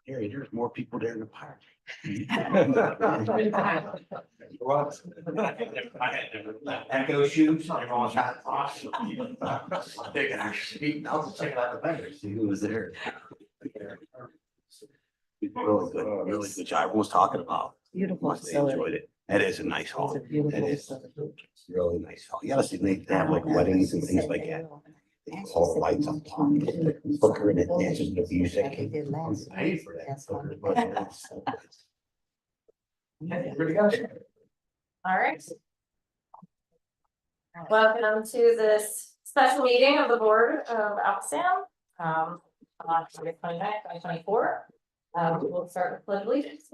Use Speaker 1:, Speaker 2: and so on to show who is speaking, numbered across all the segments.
Speaker 1: Harry, there's more people there in the park. Echo shoes, everyone's got awesome. They can actually, I was checking out the vendor, see who was there. Really good job. Everyone was talking about.
Speaker 2: Beautiful
Speaker 1: They enjoyed it. It is a nice hall.
Speaker 2: It's a beautiful
Speaker 1: It is.
Speaker 2: facility.
Speaker 1: It's really nice hall. You gotta see, they have like weddings and things like that. They put all the lights on top. Booker and it dances to music. Pay for that.
Speaker 3: Pretty good. All right. Welcome to this special meeting of the Board of ALCOSAN, on August 29th, 2024. We'll start with pledge allegiance.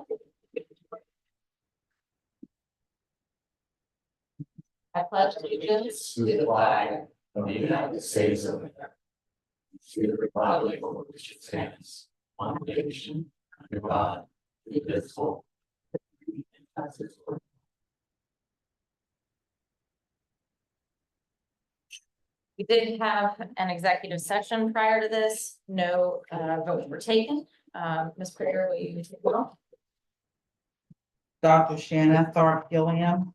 Speaker 3: I pledge allegiance
Speaker 4: to the flag of the United States of America, to the republic for which it stands, one nation, under God, indivisible.
Speaker 3: We did have an executive session prior to this. No votes were taken. Ms. Prater, will you take it off?
Speaker 2: Dr. Shannon Tharp Gilliam.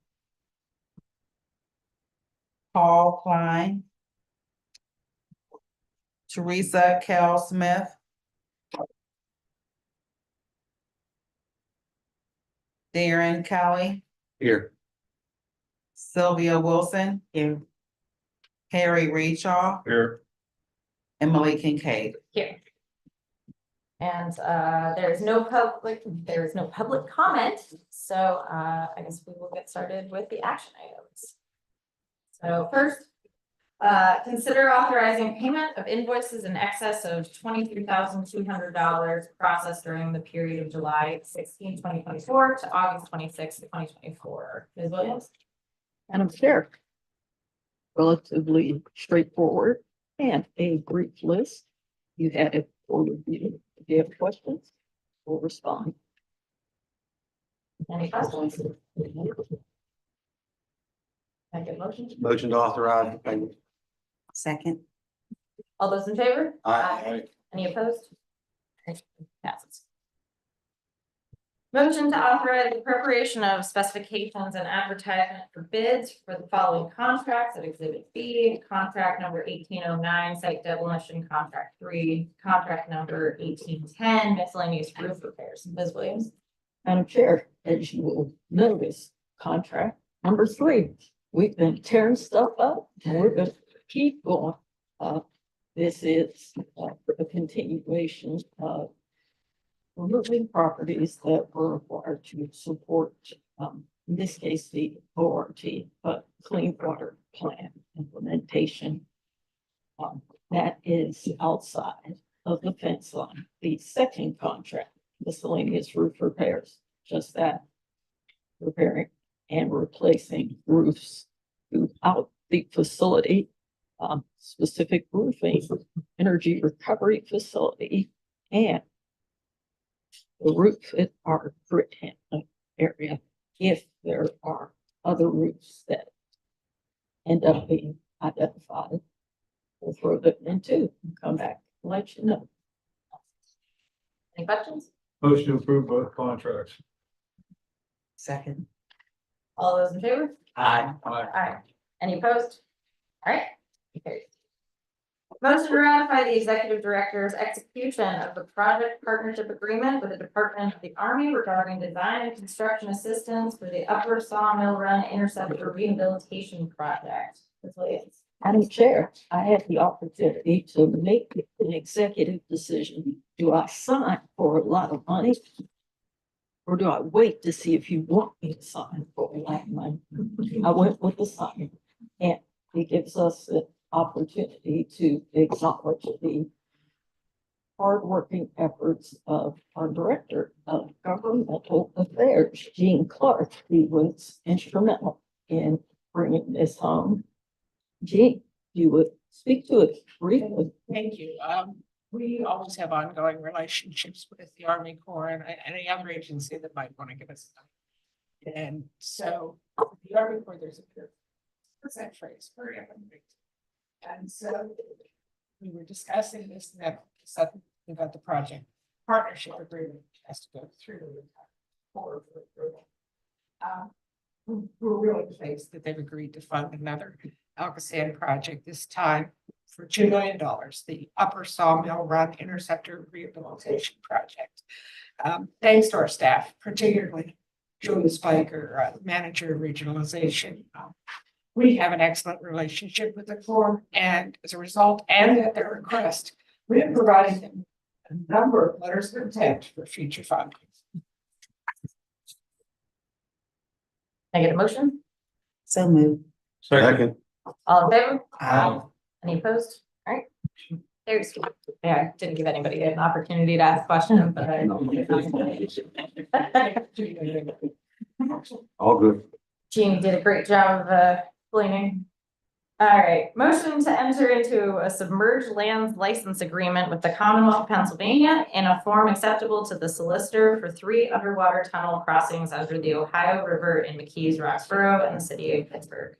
Speaker 2: Paul Klein. Teresa Cal Smith. Darren Kelly.
Speaker 1: Here.
Speaker 2: Sylvia Wilson. Here. Harry Rechaw.
Speaker 1: Here.
Speaker 2: Emily Kincaid.
Speaker 3: Here. And there is no public comment, so I guess we will get started with the action items. So first, consider authorizing payment of invoices in excess of $23,200 processed during the period of July 16, 2024 to August 26, 2024. Ms. Williams?
Speaker 5: Madam Chair, relatively straightforward and a brief list. You had it for review. If you have questions, we'll respond.
Speaker 3: Any questions? Can I get a motion?
Speaker 1: Motion to authorize.
Speaker 2: Second.
Speaker 3: All those in favor?
Speaker 1: Aye.
Speaker 3: Any opposed? Passes. Motion to authorize the preparation of specifications and advertisement for bids for the following contracts at Exhibit B, contract number 1809, site demolition, contract 3, contract number 1810, miscellaneous roof repairs. Ms. Williams?
Speaker 5: Madam Chair, as you will notice, contract number 3. We've been tearing stuff up and we're going to keep going. This is a continuation of removing properties that were required to support, in this case, the ORT, but Clean Water Plan implementation. That is outside of the fence line. The second contract, miscellaneous roof repairs, just that, repairing and replacing roofs throughout the facility, specific roofing, energy recovery facility, and the roof at our grid handling area, if there are other roofs that end up being identified, we'll throw them into and come back and let you know.
Speaker 3: Any questions?
Speaker 4: Motion to approve both contracts.
Speaker 2: Second.
Speaker 3: All those in favor?
Speaker 1: Aye.
Speaker 3: Aye. Any opposed? All right. Carries. Motion to ratify the executive director's execution of the project partnership agreement with the Department of the Army regarding design and construction assistance for the Upper Sawmill Run Interceptor Rehabilitation Project. Ms. Williams?
Speaker 5: Madam Chair, I had the opportunity to make an executive decision. Do I sign for a lot of money? Or do I wait to see if you want me to sign for a lot of money? I went with the sign, and it gives us an opportunity to acknowledge the hardworking efforts of our Director of Governmental Affairs, Gene Clark. He was instrumental in bringing this home. Gene, you would speak to it briefly.
Speaker 6: Thank you. We always have ongoing relationships with the Army Corps and any other agency that might want to give us time. And so the Army Corps, there's a phrase for everything. And so we were discussing this and that about the project. partnership agreement has to go through. the board for approval. We're really pleased that they've agreed to fund another ALCOSAN project, this time for $2 million, the Upper Sawmill Run Interceptor Rehabilitation Project. Thanks to our staff, particularly Julie Spiker, Manager of Regionalization. We have an excellent relationship with the Corps, and as a result, and at their request, we have provided them a number of letters of intent for future funding.
Speaker 3: Can I get a motion?
Speaker 2: So moved.
Speaker 1: Second.
Speaker 3: All in favor?
Speaker 2: Aye.
Speaker 3: Any opposed? All right. There's, yeah, didn't give anybody an opportunity to ask questions, but I.
Speaker 1: All good.
Speaker 3: Jeannie did a great job of explaining. All right, motion to enter into a submerged lands license agreement with the Commonwealth of Pennsylvania in a form acceptable to the solicitor for 3 underwater tunnel crossings under the Ohio River in McKees, Roxborough, and the city of Pittsburgh.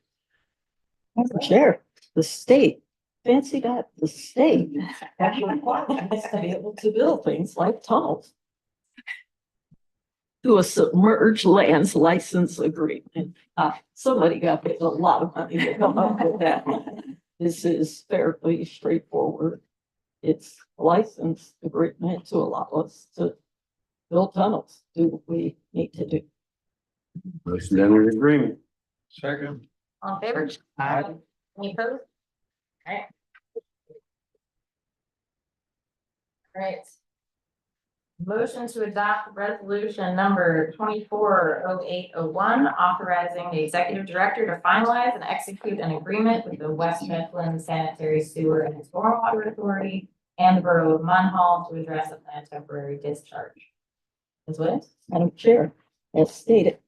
Speaker 5: Madam Chair, the state, fancy that, the state has requirements to be able to build things like tunnels. To a submerged lands license agreement. Somebody got paid a lot of money to come up with that. This is fairly straightforward. It's a license agreement to allow us to build tunnels, do what we need to do.
Speaker 1: Motion to enter agreement.
Speaker 4: Second.
Speaker 3: All in favor?
Speaker 2: Aye.
Speaker 3: Any opposed? All right. All right. Motion to adopt resolution number 240801, authorizing the executive director to finalize and execute an agreement with the West Mifflin Sanitary Sewer and Stormwater Authority and the Borough of Munhall to address a planned temporary discharge. Ms. Williams?
Speaker 5: Madam Chair, as stated,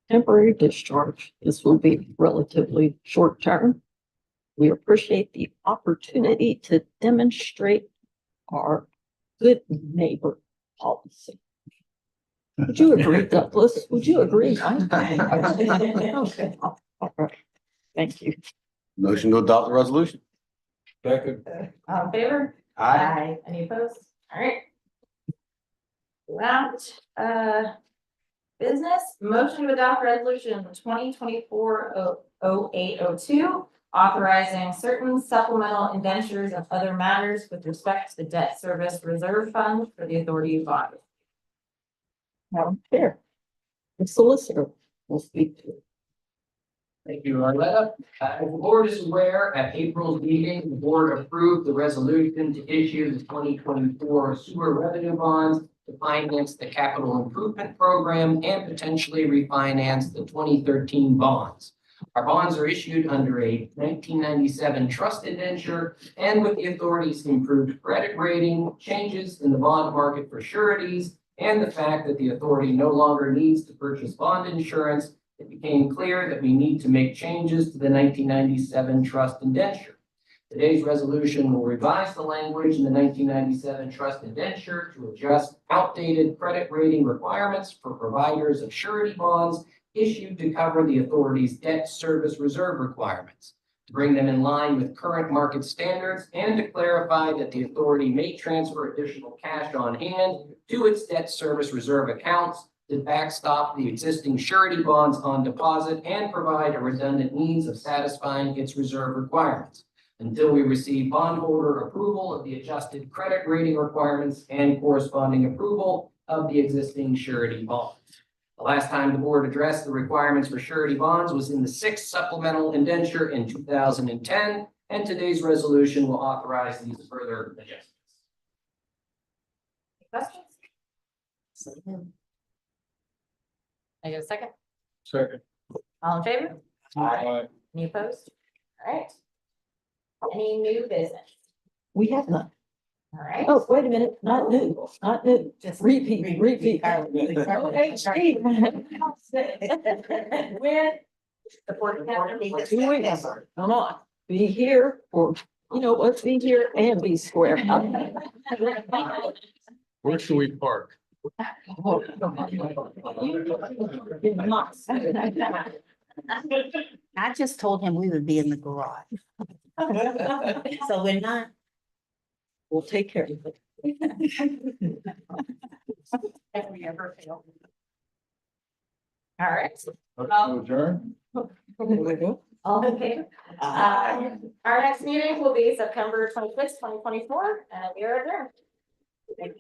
Speaker 5: temporary discharge, this will be relatively short term. We appreciate the opportunity to demonstrate our good neighbor policy. Would you agree, Douglas? Would you agree? Okay. All right. Thank you.
Speaker 1: Motion to adopt the resolution.
Speaker 4: Second.
Speaker 3: All in favor? Any opposed? All right. That, business, motion to adopt resolution 2024-0802, authorizing certain supplemental indentures and other matters with respect to the debt service reserve fund for the authority of bond.
Speaker 5: Madam Chair, the solicitor will speak to it.
Speaker 7: Thank you, Arletta. As the board is aware, at April's meeting, the board approved the resolution to issue the 2024 sewer revenue bonds to finance the capital improvement program and potentially refinance the 2013 bonds. Our bonds are issued under a 1997 trust indenture, and with the authority's improved credit rating, changes in the bond market for sureties, and the fact that the authority no longer needs to purchase bond insurance, it became clear that we need to make changes to the 1997 trust indenture. Today's resolution will revise the language in the 1997 trust indenture to adjust outdated credit rating requirements for providers of surety bonds issued to cover the authority's debt service reserve requirements, to bring them in line with current market standards, and to clarify that the authority may transfer additional cash on hand to its debt service reserve accounts to backstop the existing surety bonds on deposit and provide a redundant means of satisfying its reserve requirements until we receive bondholder approval of the adjusted credit rating requirements and corresponding approval of the existing surety bonds. The last time the board addressed the requirements for surety bonds was in the 6th supplemental indenture in 2010, and today's resolution will authorize these further adjustments.
Speaker 3: Questions? I get a second?
Speaker 4: Second.
Speaker 3: All in favor?
Speaker 4: Aye.
Speaker 3: Any opposed? All right. Any new business?
Speaker 5: We have none.
Speaker 3: All right.
Speaker 5: Oh, wait a minute, not new, not new.
Speaker 2: Just
Speaker 5: Repeat.
Speaker 3: Okay, Steve. When the board of
Speaker 5: 2 weeks. Come on, be here or, you know what, be here and be square.
Speaker 4: Where should we park?
Speaker 2: I just told him we would be in the garage. So we're not.
Speaker 5: We'll take care of it.
Speaker 6: If we ever fail.
Speaker 3: All right,
Speaker 4: Adjourn.
Speaker 3: all in favor? Our next meeting will be September 25th, 2024, and we are adjourned.